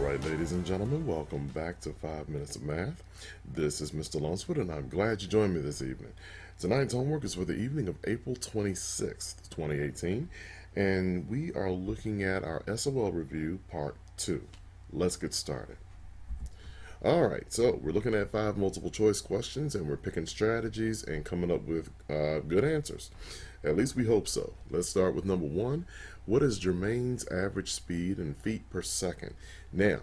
right, ladies and gentlemen, welcome back to 5 Minutes of Math. This is Mr. Lunsford, and I'm glad you joined me this evening. Tonight's homework is for the evening of April 26th, 2018, and we are looking at our SOL review part 2. Let's get started. Alright, so we're looking at 5 multiple choice questions, and we're picking strategies and coming up with good answers. At least we hope so. Let's start with number 1. What is Jermaine's average speed in feet per second? Now,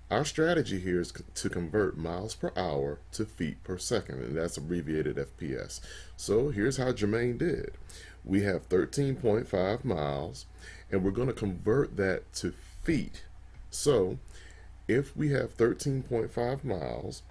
our strategy here is to convert miles per hour to feet per second, and that's abbreviated FPS. So here's how Jermaine did. We have 13.5 miles, and we're going to convert that to feet. So if we have 13.5 miles,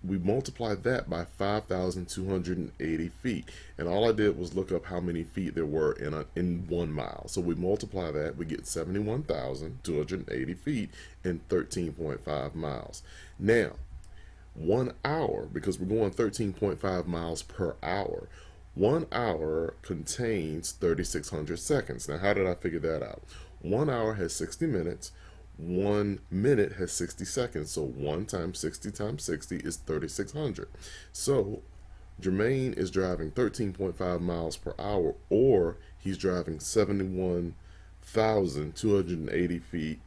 we multiply that by 5,280 feet, and all I did was look up how many feet there were in 1 mile. So we multiply that, we get 71,280 feet in 13.5 miles. Now, 1 hour, because we're going 13.5 miles per hour, 1 hour contains 3,600 seconds. Now, how did I figure that out? 1 hour has 60 minutes. 1 minute has 60 seconds, so 1 times 60 times 60 is 3,600. So Jermaine is driving 13.5 miles per hour, or he's driving 71,280 feet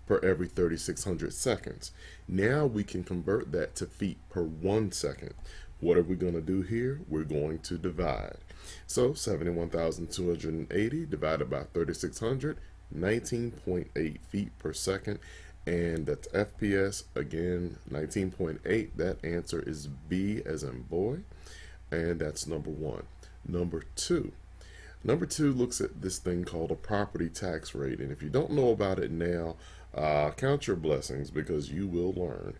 per every 3,600 seconds. Now we can convert that to feet per 1 second. What are we going to do here? We're going to divide. So 71,280 divided by 3,600, 19.8 feet per second, and that's FPS. Again, 19.8. That answer is B as in boy, and that's number 1. Number 2 looks at this thing called a property tax rate, and if you don't know about it now, count your blessings, because you will learn.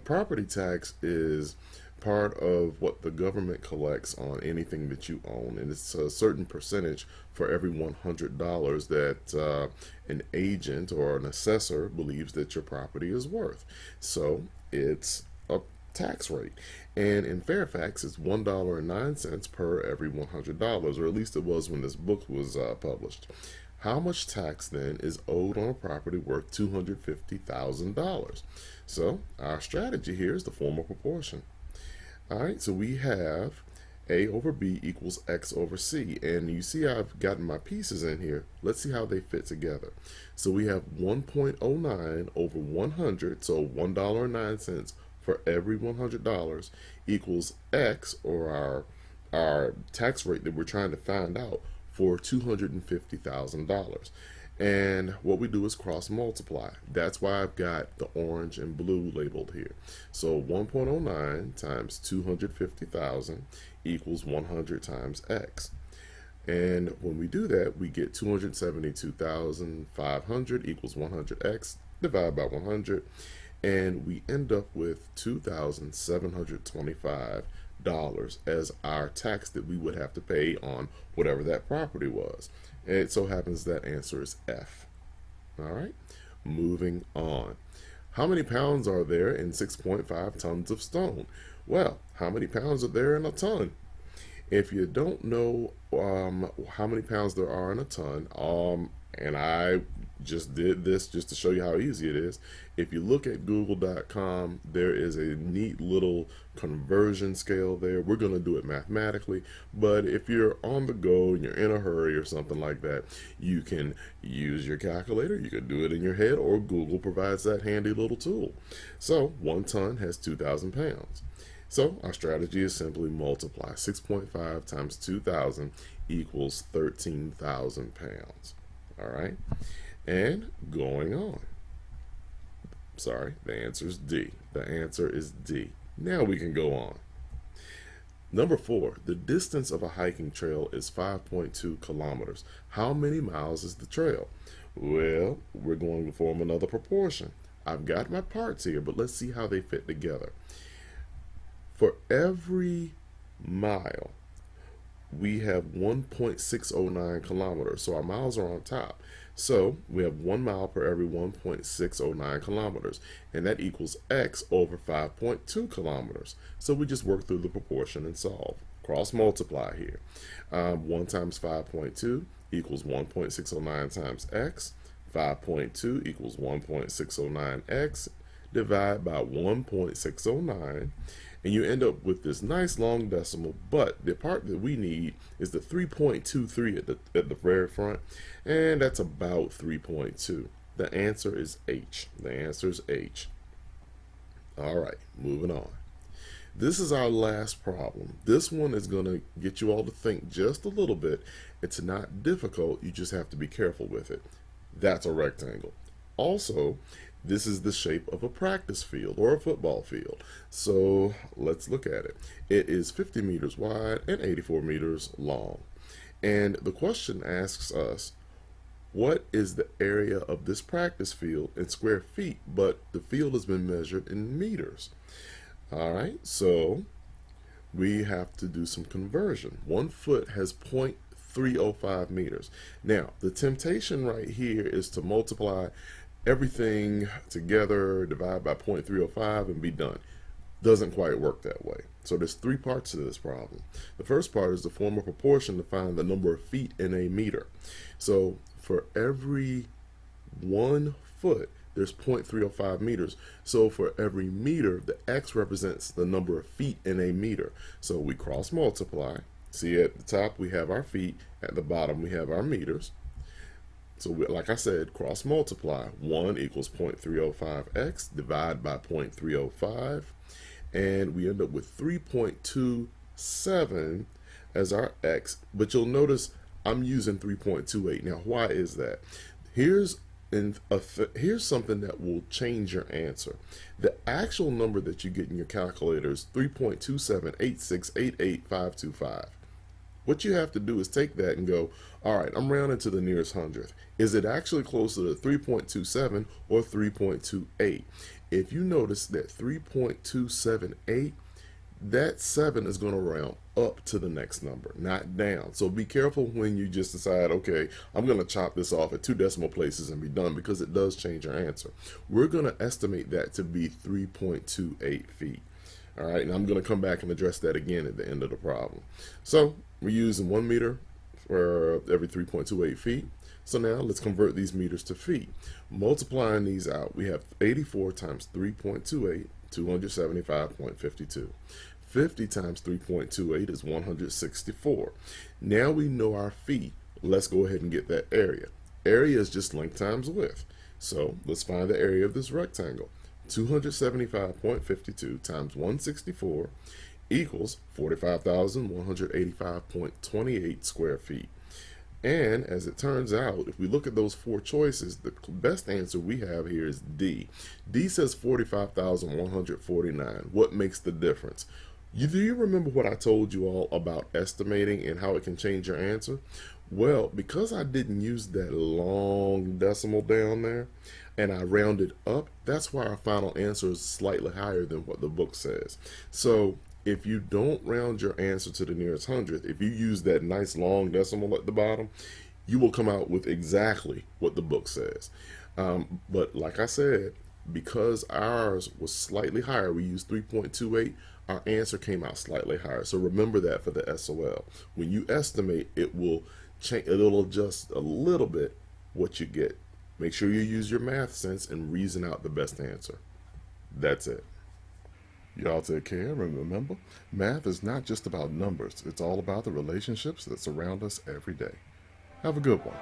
Property tax is part of what the government collects on anything that you own, and it's a certain percentage for every $100 that an agent or an assessor believes that your property is worth. So it's a tax rate, and in Fairfax it's $1.09 per every $100, or at least it was when this book was published. How much tax then is owed on a property worth $250,000? So our strategy here is to form a proportion. Alright, so we have A over B equals X over C, and you see I've gotten my pieces in here. Let's see how they fit together. So we have 1.09 over 100, so $1.09 for every $100 equals X, or our tax rate that we're trying to find out, for $250,000. And what we do is cross multiply. That's why I've got the orange and blue labeled here. So 1.09 times 250,000 equals 100 times X. And when we do that, we get 272,500 equals 100X, divide by 100, and we end up with $2,725 as our tax that we would have to pay on whatever that property was. And it so happens that answer is F. Alright, moving on. How many pounds are there in 6.5 tons of stone? Well, how many pounds are there in a ton? If you don't know how many pounds there are in a ton, and I just did this just to show you how easy it is. If you look at google.com, there is a neat little conversion scale there. We're going to do it mathematically, but if you're on the go and you're in a hurry or something like that, you can use your calculator. You can do it in your head, or Google provides that handy little tool. So 1 ton has 2,000 pounds. So our strategy is simply multiply. 6.5 times 2,000 equals 13,000 pounds. All right, and going on. Sorry, the answer is D. The answer is D. Now we can go on. Number 4, the distance of a hiking trail is 5.2 kilometers. How many miles is the trail? Well, we're going to form another proportion. I've got my parts here, but let's see how they fit together. For every mile, we have 1.609 kilometers, so our miles are on top. So we have 1 mile per every 1.609 kilometers, and that equals X over 5.2 kilometers. So we just work through the proportion and solve. Cross multiply here. 1 times 5.2 equals 1.609 times X. 5.2 equals 1.609x. Divide by 1.609, and you end up with this nice long decimal, but the part that we need is the 3.23 at the very front, and that's about 3.2. The answer is H. The answer is H. All right, moving on. This is our last problem. This one is going to get you all to think just a little bit. It's not difficult, you just have to be careful with it. That's a rectangle. Also, this is the shape of a practice field or a football field. So let's look at it. It is 50 meters wide and 84 meters long. And the question asks us, what is the area of this practice field in square feet, but the field has been measured in meters? All right, so we have to do some conversion. 1 foot has 0.305 meters. Now, the temptation right here is to multiply everything together, divide by 0.305 and be done. Doesn't quite work that way. So there's 3 parts to this problem. The first part is to form a proportion to find the number of feet in a meter. So for every 1 foot, there's 0.305 meters. So for every meter, the x represents the number of feet in a meter. So we cross multiply. See, at the top we have our feet, at the bottom we have our meters. So like I said, cross multiply. 1 equals 0.305x, divide by 0.305, and we end up with 3.27 as our x. But you'll notice I'm using 3.28. Now, why is that? Here's something that will change your answer. The actual number that you get in your calculator is 3.278688525. What you have to do is take that and go, all right, I'm rounding to the nearest hundredth. Is it actually closer to 3.27 or 3.28? If you notice that 3.278, that 7 is going to round up to the next number, not down. So be careful when you just decide, okay, I'm going to chop this off at 2 decimal places and be done, because it does change your answer. We're going to estimate that to be 3.28 feet. All right, and I'm going to come back and address that again at the end of the problem. So we're using 1 meter for every 3.28 feet. So now let's convert these meters to feet. Multiplying these out, we have 84 times 3.28, 275.52. 50 times 3.28 is 164. Now we know our feet. Let's go ahead and get that area. Area is just length times width. So let's find the area of this rectangle. 275.52 times 164 equals 45,185.28 square feet. And as it turns out, if we look at those 4 choices, the best answer we have here is D. D says 45,149. What makes the difference? Do you remember what I told you all about estimating and how it can change your answer? Well, because I didn't use that long decimal down there and I rounded up, that's why our final answer is slightly higher than what the book says. So if you don't round your answer to the nearest hundredth, if you use that nice long decimal at the bottom, you will come out with exactly what the book says. But like I said, because ours was slightly higher, we used 3.28, our answer came out slightly higher. So remember that for the SOL. When you estimate, it will change, it'll adjust a little bit what you get. Make sure you use your math sense and reason out the best answer. That's it. Y'all take care, and remember, math is not just about numbers. It's all about the relationships that surround us every day. Have a good one.